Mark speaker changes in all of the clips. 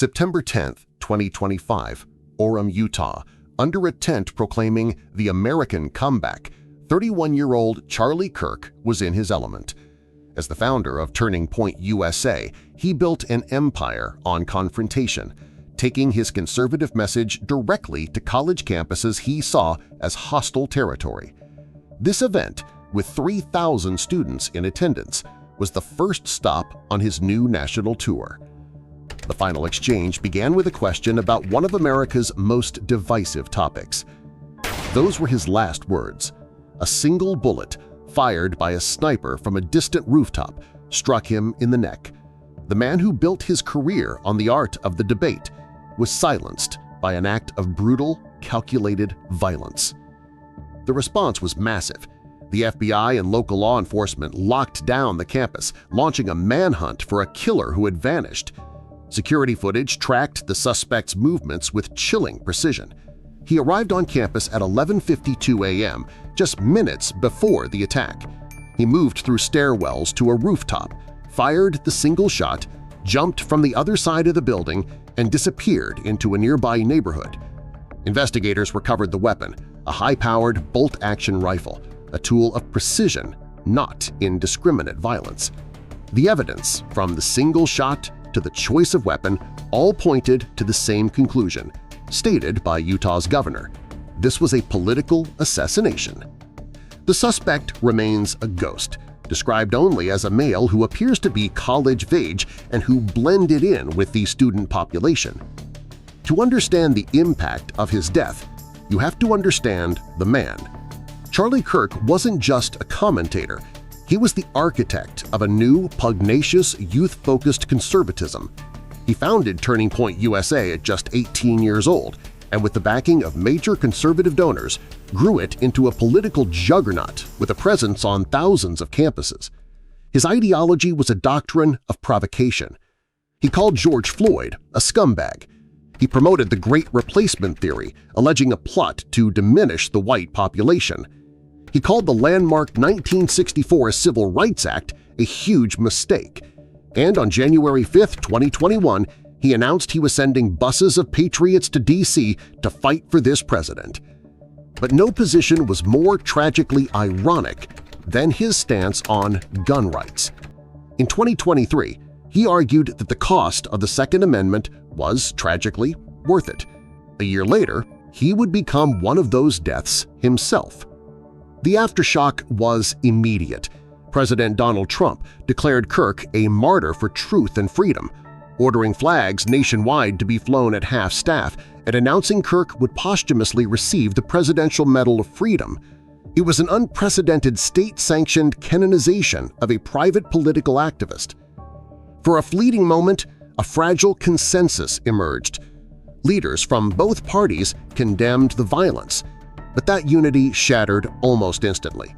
Speaker 1: September 10, 2025, Orem, Utah. Under a tent proclaiming the American comeback, 31-year-old Charlie Kirk was in his element. As the founder of Turning Point USA, he built an empire on confrontation, taking his conservative message directly to college campuses he saw as hostile territory. This event, with 3,000 students in attendance, was the first stop on his new national tour. The final exchange began with a question about one of America's most divisive topics. Those were his last words. A single bullet, fired by a sniper from a distant rooftop, struck him in the neck. The man who built his career on the art of the debate was silenced by an act of brutal, calculated violence. The response was massive. The FBI and local law enforcement locked down the campus, launching a manhunt for a killer who had vanished. Security footage tracked the suspect's movements with chilling precision. He arrived on campus at 11:52 a.m., just minutes before the attack. He moved through stairwells to a rooftop, fired the single shot, jumped from the other side of the building, and disappeared into a nearby neighborhood. Investigators recovered the weapon, a high-powered bolt-action rifle, a tool of precision, not indiscriminate violence. The evidence, from the single shot to the choice of weapon, all pointed to the same conclusion, stated by Utah's governor. This was a political assassination. The suspect remains a ghost, described only as a male who appears to be college-age and who blended in with the student population. To understand the impact of his death, you have to understand the man. Charlie Kirk wasn't just a commentator. He was the architect of a new, pugnacious, youth-focused conservatism. He founded Turning Point USA at just 18 years old, and with the backing of major conservative donors, grew it into a political juggernaut with a presence on thousands of campuses. His ideology was a doctrine of provocation. He called George Floyd a scumbag. He promoted the Great Replacement theory, alleging a plot to diminish the white population. He called the landmark 1964 Civil Rights Act a huge mistake. And on January 5, 2021, he announced he was sending buses of patriots to D.C. to fight for this president. But no position was more tragically ironic than his stance on gun rights. In 2023, he argued that the cost of the Second Amendment was, tragically, worth it. A year later, he would become one of those deaths himself. The aftershock was immediate. President Donald Trump declared Kirk a martyr for truth and freedom, ordering flags nationwide to be flown at half-staff and announcing Kirk would posthumously receive the Presidential Medal of Freedom. It was an unprecedented state-sanctioned canonization of a private political activist. For a fleeting moment, a fragile consensus emerged. Leaders from both parties condemned the violence, but that unity shattered almost instantly.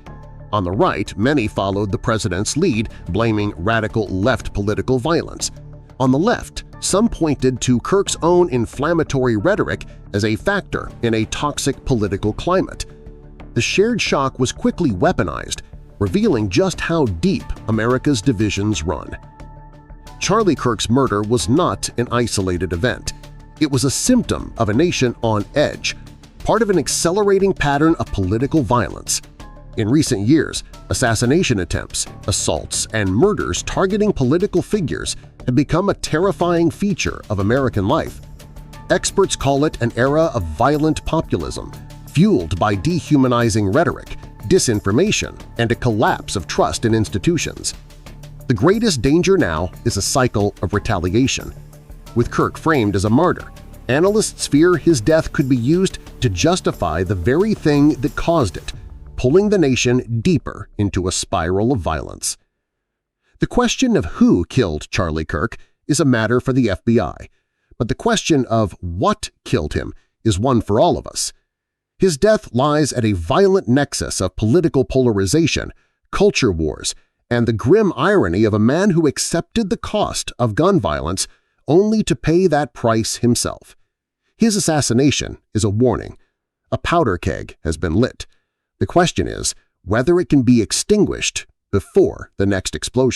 Speaker 1: On the right, many followed the president's lead, blaming radical left political violence. On the left, some pointed to Kirk's own inflammatory rhetoric as a factor in a toxic political climate. The shared shock was quickly weaponized, revealing just how deep America's divisions run. Charlie Kirk's murder was not an isolated event. It was a symptom of a nation on edge, part of an accelerating pattern of political violence. In recent years, assassination attempts, assaults, and murders targeting political figures have become a terrifying feature of American life. Experts call it an era of violent populism, fueled by dehumanizing rhetoric, disinformation, and a collapse of trust in institutions. The greatest danger now is a cycle of retaliation. With Kirk framed as a martyr, analysts fear his death could be used to justify the very thing that caused it, pulling the nation deeper into a spiral of violence. The question of who killed Charlie Kirk is a matter for the FBI, but the question of what killed him is one for all of us. His death lies at a violent nexus of political polarization, culture wars, and the grim irony of a man who accepted the cost of gun violence only to pay that price himself. His assassination is a warning. A powder keg has been lit. The question is whether it can be extinguished before the next explosion.